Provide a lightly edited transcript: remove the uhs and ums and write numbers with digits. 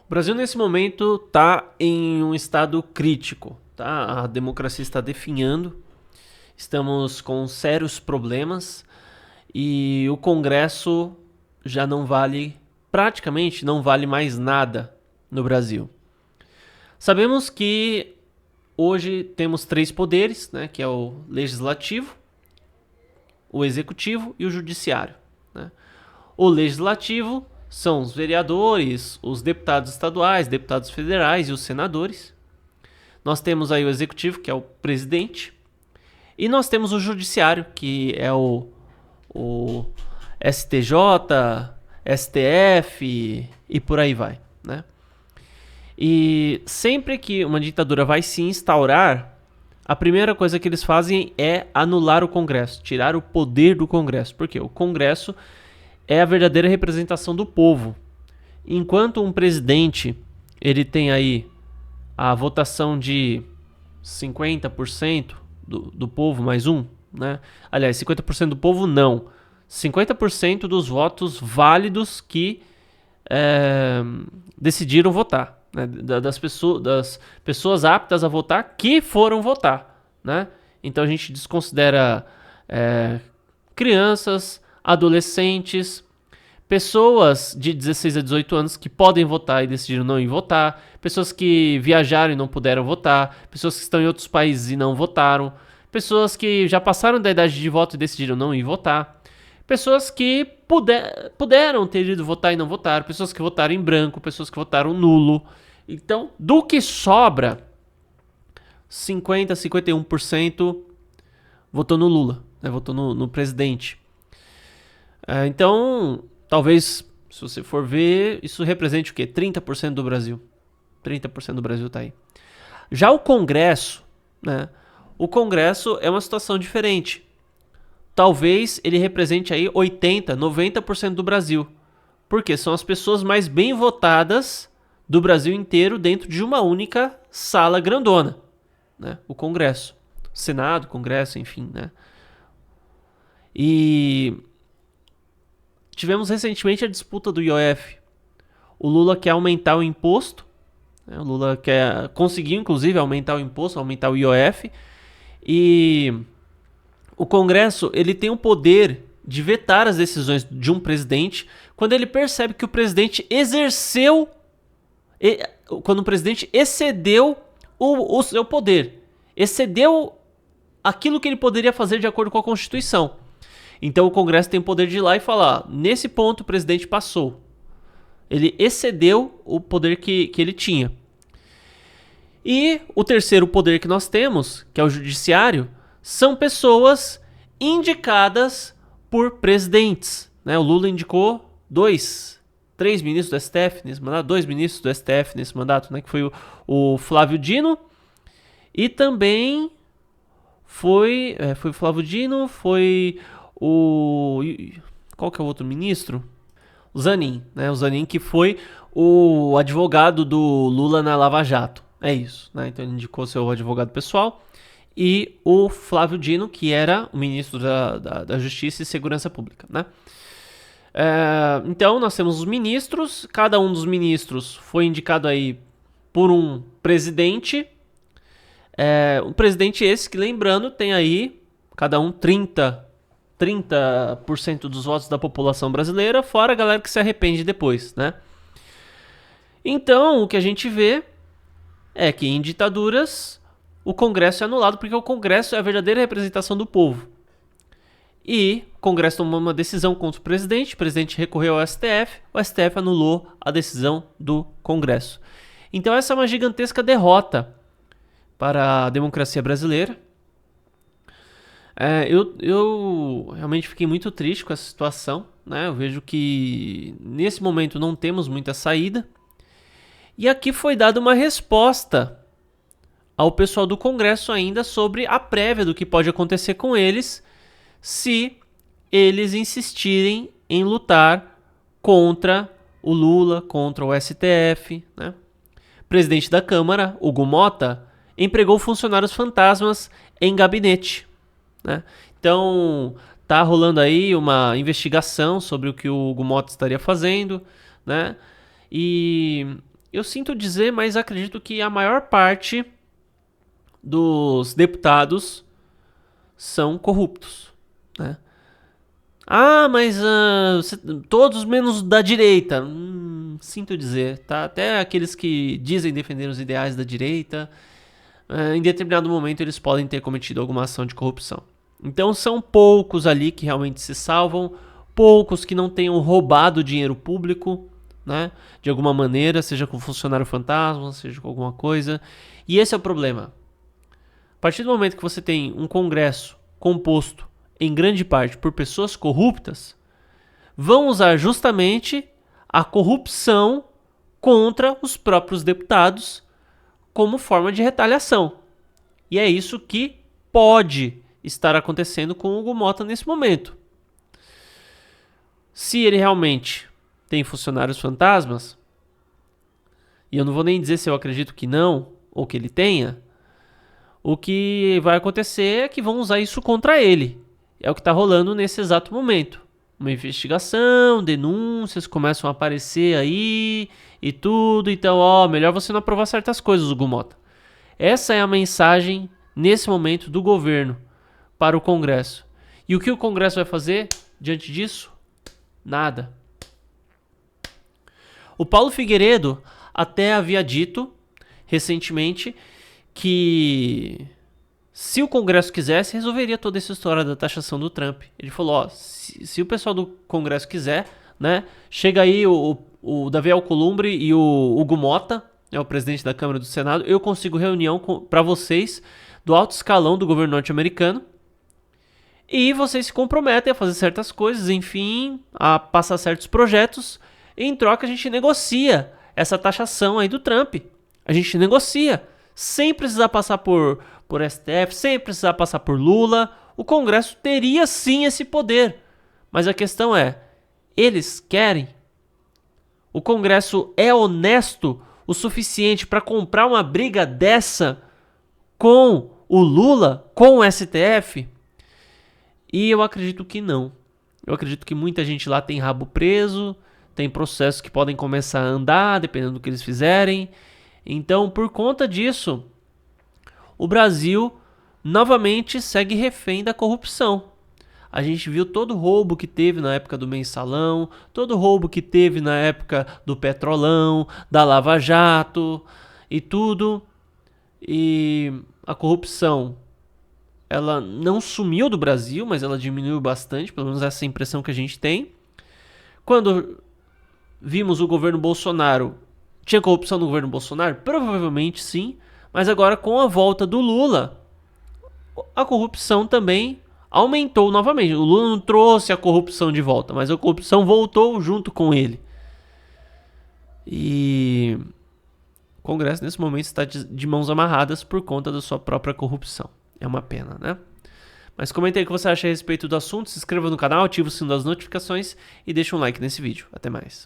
O Brasil, nesse momento, está em um estado crítico. Tá? A democracia está definhando, estamos com sérios problemas e o Congresso já não vale, praticamente não vale mais nada no Brasil. Sabemos que hoje temos três poderes, né, que é o legislativo, o executivo e o judiciário. Né? O legislativo são os vereadores, os deputados estaduais, deputados federais e os senadores. Nós temos aí o executivo, que é o presidente. E nós temos o judiciário, que é o STJ, STF e por aí vai. Né? E sempre que uma ditadura vai se instaurar, a primeira coisa que eles fazem é anular o Congresso, tirar o poder do Congresso. Por quê? O Congresso é a verdadeira representação do povo. Enquanto um presidente ele tem aí a votação de 50% do povo mais um, né? Aliás, 50% do povo não. 50% dos votos válidos que decidiram votar. Né? Das pessoas aptas a votar que foram votar. Né? Então a gente desconsidera crianças, adolescentes, pessoas de 16 a 18 anos que podem votar e decidiram não ir votar, pessoas que viajaram e não puderam votar, pessoas que estão em outros países e não votaram, pessoas que já passaram da idade de voto e decidiram não ir votar, pessoas que puderam ter ido votar e não votaram, pessoas que votaram em branco, pessoas que votaram nulo. Então, do que sobra, 50, 51% votou no Lula, né? Votou no presidente. Então, talvez, se você for ver, isso represente o quê? 30% do Brasil. 30% do Brasil tá aí. Já o Congresso, né? O Congresso é uma situação diferente. Talvez ele represente aí 80, 90% do Brasil. Porque são as pessoas mais bem votadas do Brasil inteiro dentro de uma única sala grandona, né? O Congresso. Senado, Congresso, enfim, né? E tivemos recentemente a disputa do IOF. O Lula quer aumentar o imposto. Né? O Lula conseguiu, inclusive, aumentar o imposto, aumentar o IOF. E o Congresso ele tem o poder de vetar as decisões de um presidente quando ele percebe que o presidente exerceu, quando o presidente excedeu o seu poder, excedeu aquilo que ele poderia fazer de acordo com a Constituição. Então o Congresso tem o poder de ir lá e falar, nesse ponto o presidente passou. Ele excedeu o poder que ele tinha. E o terceiro poder que nós temos, que é o judiciário, são pessoas indicadas por presidentes. Né? O Lula indicou 3 ministros do STF nesse mandato, 2 ministros do STF nesse mandato, né? Que foi o Flávio Dino e também foi o Flávio Dino, foi o... Qual que é o outro ministro? O Zanin, né? O Zanin que foi o advogado do Lula na Lava Jato. É isso, né? Então ele indicou seu advogado pessoal. E o Flávio Dino, que era o ministro da Justiça e Segurança Pública, né? Então nós temos os ministros. Cada um dos ministros foi indicado aí por um presidente. Um presidente esse que, lembrando, tem aí cada um 30% dos votos da população brasileira, fora a galera que se arrepende depois, né? Então, o que a gente vê é que em ditaduras o Congresso é anulado porque o Congresso é a verdadeira representação do povo. E o Congresso tomou uma decisão contra o presidente recorreu ao STF, o STF anulou a decisão do Congresso. Então essa é uma gigantesca derrota para a democracia brasileira. Eu realmente fiquei muito triste com essa situação, né? Eu vejo que nesse momento não temos muita saída. E aqui foi dada uma resposta ao pessoal do Congresso ainda sobre a prévia do que pode acontecer com eles se eles insistirem em lutar contra o Lula, contra o STF. Né? O presidente da Câmara, Hugo Mota, empregou funcionários fantasmas em gabinete. Né? Então, tá rolando aí uma investigação sobre o que o Hugo Mota estaria fazendo, né? E eu sinto dizer, mas acredito que a maior parte dos deputados são corruptos, né? Mas todos menos da direita. Sinto dizer, tá? Até aqueles que dizem defender os ideais da direita, em determinado momento eles podem ter cometido alguma ação de corrupção. Então são poucos ali que realmente se salvam, poucos que não tenham roubado dinheiro público, né? De alguma maneira, seja com funcionário fantasma, seja com alguma coisa. E esse é o problema. A partir do momento que você tem um Congresso composto em grande parte por pessoas corruptas, vão usar justamente a corrupção contra os próprios deputados como forma de retaliação. E é isso que pode estar acontecendo com o Hugo Motta nesse momento. Se ele realmente tem funcionários fantasmas, e eu não vou nem dizer se eu acredito que não, ou que ele tenha, o que vai acontecer é que vão usar isso contra ele. É o que está rolando nesse exato momento. Uma investigação, denúncias começam a aparecer aí e tudo. Então, melhor você não aprovar certas coisas, Hugo Motta. Essa é a mensagem, nesse momento, do governo para o Congresso. E o que o Congresso vai fazer diante disso? Nada. O Paulo Figueiredo até havia dito recentemente que se o Congresso quisesse, resolveria toda essa história da taxação do Trump. Ele falou, se o pessoal do Congresso quiser, né, chega aí o Davi Alcolumbre e o Hugo Motta, o presidente da Câmara e do Senado, eu consigo reunião para vocês do alto escalão do governo norte-americano e vocês se comprometem a fazer certas coisas, enfim, a passar certos projetos. Em troca, a gente negocia essa taxação aí do Trump. A gente negocia, sem precisar passar por STF, sem precisar passar por Lula. O Congresso teria sim esse poder. Mas a questão é, eles querem? O Congresso é honesto o suficiente para comprar uma briga dessa com o Lula, com o STF? E eu acredito que não. Eu acredito que muita gente lá tem rabo preso, tem processos que podem começar a andar, dependendo do que eles fizerem. Então, por conta disso, o Brasil novamente segue refém da corrupção. A gente viu todo o roubo que teve na época do Mensalão, todo o roubo que teve na época do Petrolão, da Lava Jato e tudo. E a corrupção, ela não sumiu do Brasil, mas ela diminuiu bastante, pelo menos essa é a impressão que a gente tem. Quando vimos o governo Bolsonaro, tinha corrupção no governo Bolsonaro? Provavelmente sim, mas agora com a volta do Lula, a corrupção também aumentou novamente. O Lula não trouxe a corrupção de volta, mas a corrupção voltou junto com ele. E o Congresso nesse momento está de mãos amarradas por conta da sua própria corrupção. É uma pena, né? Mas comente aí o que você acha a respeito do assunto, se inscreva no canal, ative o sino das notificações e deixe um like nesse vídeo. Até mais.